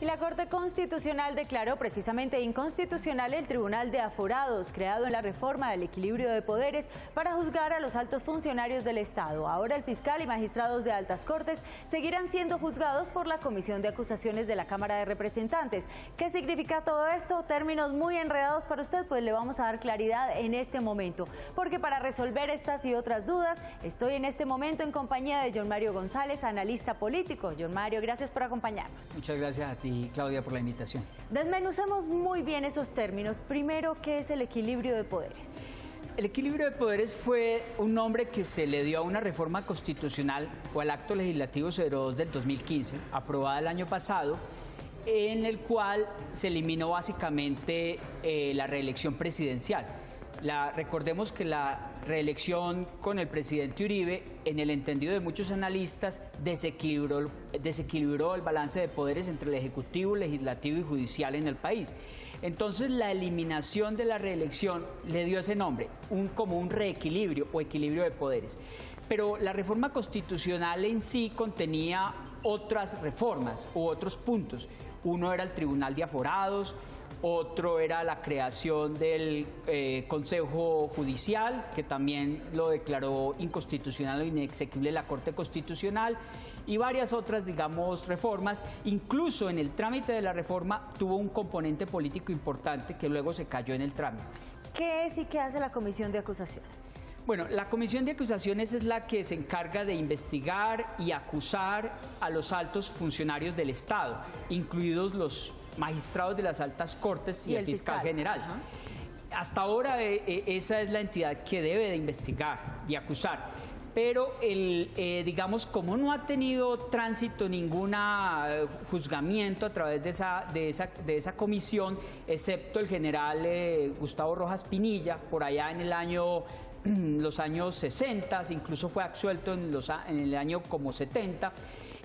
Y la Corte Constitucional declaró precisamente inconstitucional el Tribunal de Aforados, creado en la reforma del equilibrio de poderes para juzgar a los altos funcionarios del Estado. Ahora el fiscal y magistrados de altas cortes seguirán siendo juzgados por la Comisión de Acusaciones de la Cámara de Representantes. ¿Qué significa todo esto? Términos muy enredados para usted, pues le vamos a dar claridad en este momento. Porque para resolver estas y otras dudas, estoy en este momento en compañía de John Mario González, analista político. John Mario, gracias por acompañarnos. Muchas gracias a ti, Claudia, por la invitación. Desmenucemos muy bien esos términos. Primero, ¿qué es el equilibrio de poderes? El equilibrio de poderes fue un nombre que se le dio a una reforma constitucional o al Acto Legislativo 02 del 2015, aprobada el año pasado, en el cual se eliminó básicamente la reelección presidencial. Recordemos que la reelección con el presidente Uribe, en el entendido de muchos analistas, desequilibró el balance de poderes entre el Ejecutivo, Legislativo y Judicial en el país. Entonces, la eliminación de la reelección le dio ese nombre, como un reequilibrio o equilibrio de poderes. Pero la reforma constitucional en sí contenía otras reformas u otros puntos. Uno era el Tribunal de Aforados, otro era la creación del Consejo Judicial, que también lo declaró inconstitucional o inexequible la Corte Constitucional, y varias otras, digamos, reformas. Incluso en el trámite de la reforma tuvo un componente político importante que luego se cayó en el trámite. ¿Qué es y qué hace la Comisión de Acusaciones? Bueno, la Comisión de Acusaciones es la que se encarga de investigar y acusar a los altos funcionarios del Estado, incluidos los magistrados de las altas cortes y el fiscal general. Hasta ahora esa es la entidad que debe de investigar y acusar. Pero, digamos, como no ha tenido tránsito ningún juzgamiento a través de esa comisión, excepto el general Gustavo Rojas Pinilla, por allá en los años 60, incluso fue absuelto en el año como 70,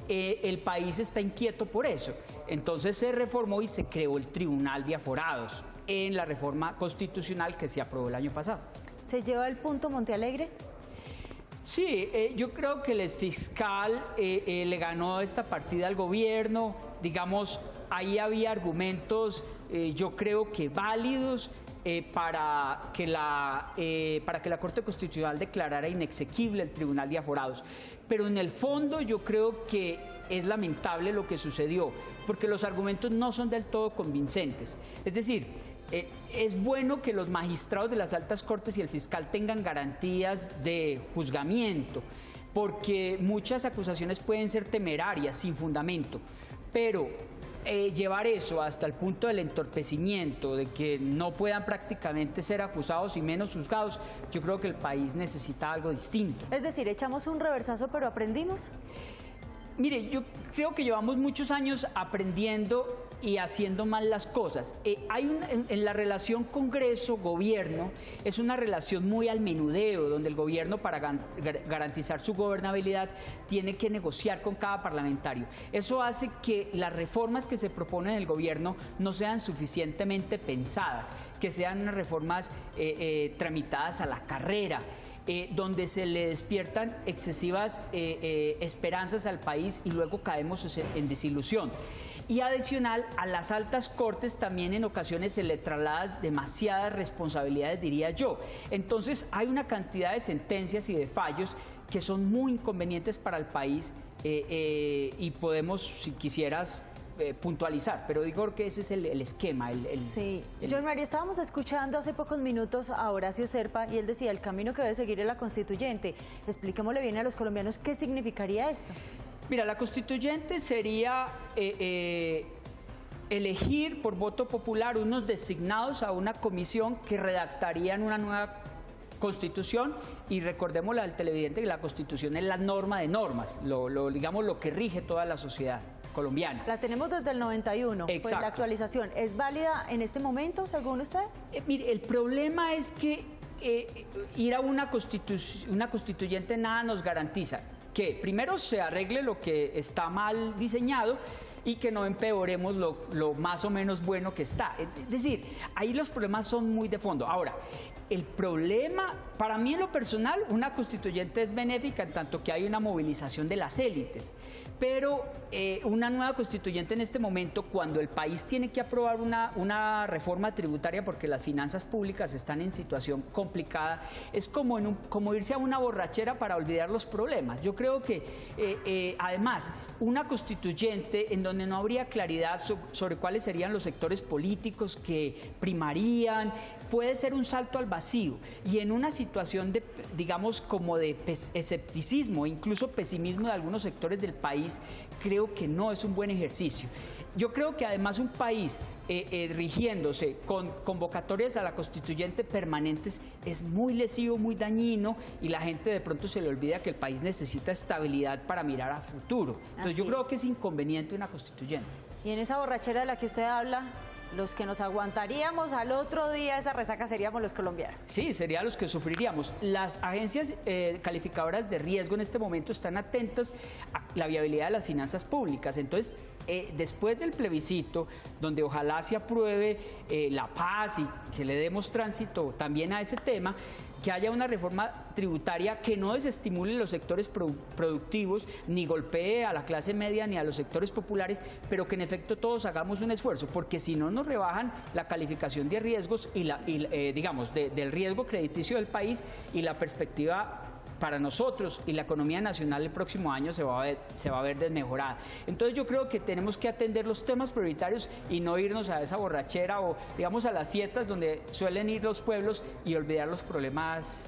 el país está inquieto por eso. Entonces se reformó y se creó el Tribunal de Aforados en la reforma constitucional que se aprobó el año pasado. ¿Se lleva el punto Montealegre? Sí, yo creo que el exfiscal le ganó esta partida al gobierno. Digamos, ahí había argumentos, yo creo que válidos, para que la Corte Constitucional declarara inexequible el Tribunal de Aforados. Pero en el fondo yo creo que es lamentable lo que sucedió, porque los argumentos no son del todo convincentes. Es decir, es bueno que los magistrados de las altas cortes y el fiscal tengan garantías de juzgamiento, porque muchas acusaciones pueden ser temerarias, sin fundamento, pero llevar eso hasta el punto del entorpecimiento, de que no puedan prácticamente ser acusados y menos juzgados, yo creo que el país necesita algo distinto. Es decir, echamos un reversazo, pero ¿aprendimos? Mire, yo creo que llevamos muchos años aprendiendo y haciendo mal las cosas. En la relación Congreso-Gobierno es una relación muy al menudeo, donde el gobierno, para garantizar su gobernabilidad, tiene que negociar con cada parlamentario. Eso hace que las reformas que se proponen en el gobierno no sean suficientemente pensadas, que sean unas reformas tramitadas a la carrera, donde se le despiertan excesivas esperanzas al país y luego caemos en desilusión. Y adicional, a las altas cortes también en ocasiones se le trasladan demasiadas responsabilidades, diría yo. Entonces hay una cantidad de sentencias y de fallos que son muy inconvenientes para el país y podemos, si quisieras, puntualizar, pero digo que ese es el esquema. Sí, John Mario, estábamos escuchando hace pocos minutos a Horacio Serpa y él decía el camino que debe seguir es la constituyente. Expliquémosle bien a los colombianos qué significaría esto. Mira, la constituyente sería elegir por voto popular unos designados a una comisión que redactarían una nueva Constitución, y recordémosle al televidente que la Constitución es la norma de normas, digamos lo que rige toda la sociedad colombiana. La tenemos desde el 91, Exacto. Pues la actualización, ¿es válida en este momento, según usted? Mire, el problema es que ir a una constituyente nada nos garantiza que primero se arregle lo que está mal diseñado y que no empeoremos lo más o menos bueno que está. Es decir, ahí los problemas son muy de fondo. Ahora, el problema Para mí, en lo personal, una constituyente es benéfica en tanto que hay una movilización de las élites, pero una nueva constituyente en este momento, cuando el país tiene que aprobar una reforma tributaria porque las finanzas públicas están en situación complicada, es como irse a una borrachera para olvidar los problemas. Yo creo que, además, una constituyente en donde no habría claridad sobre cuáles serían los sectores políticos que primarían, puede ser un salto al vacío, y en una situación de, digamos, como de escepticismo, incluso pesimismo de algunos sectores del país, creo que no es un buen ejercicio. Yo creo que además un país rigiéndose con convocatorias a la constituyente permanentes es muy lesivo, muy dañino, y la gente de pronto se le olvida que el país necesita estabilidad para mirar a futuro. Entonces yo creo que es inconveniente una constituyente. Y en esa borrachera de la que usted habla, los que nos aguantaríamos al otro día esa resaca seríamos los colombianos. Sí, serían los que sufriríamos. Las agencias calificadoras de riesgo en este momento están atentas a la viabilidad de las finanzas públicas. Entonces, después del plebiscito, donde ojalá se apruebe la paz y que le demos tránsito también a ese tema, que haya una reforma tributaria que no desestimule los sectores productivos, ni golpee a la clase media ni a los sectores populares, pero que en efecto todos hagamos un esfuerzo, porque si no nos rebajan la calificación de riesgos y digamos, del riesgo crediticio del país, y la perspectiva para nosotros y la economía nacional el próximo año se va a ver desmejorada. Entonces yo creo que tenemos que atender los temas prioritarios y no irnos a esa borrachera o, digamos, a las fiestas donde suelen ir los pueblos y olvidar los problemas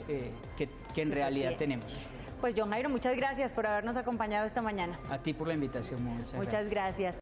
que en realidad tenemos. Pues John Jairo, muchas gracias por habernos acompañado esta mañana. A ti por la invitación, Muchas gracias.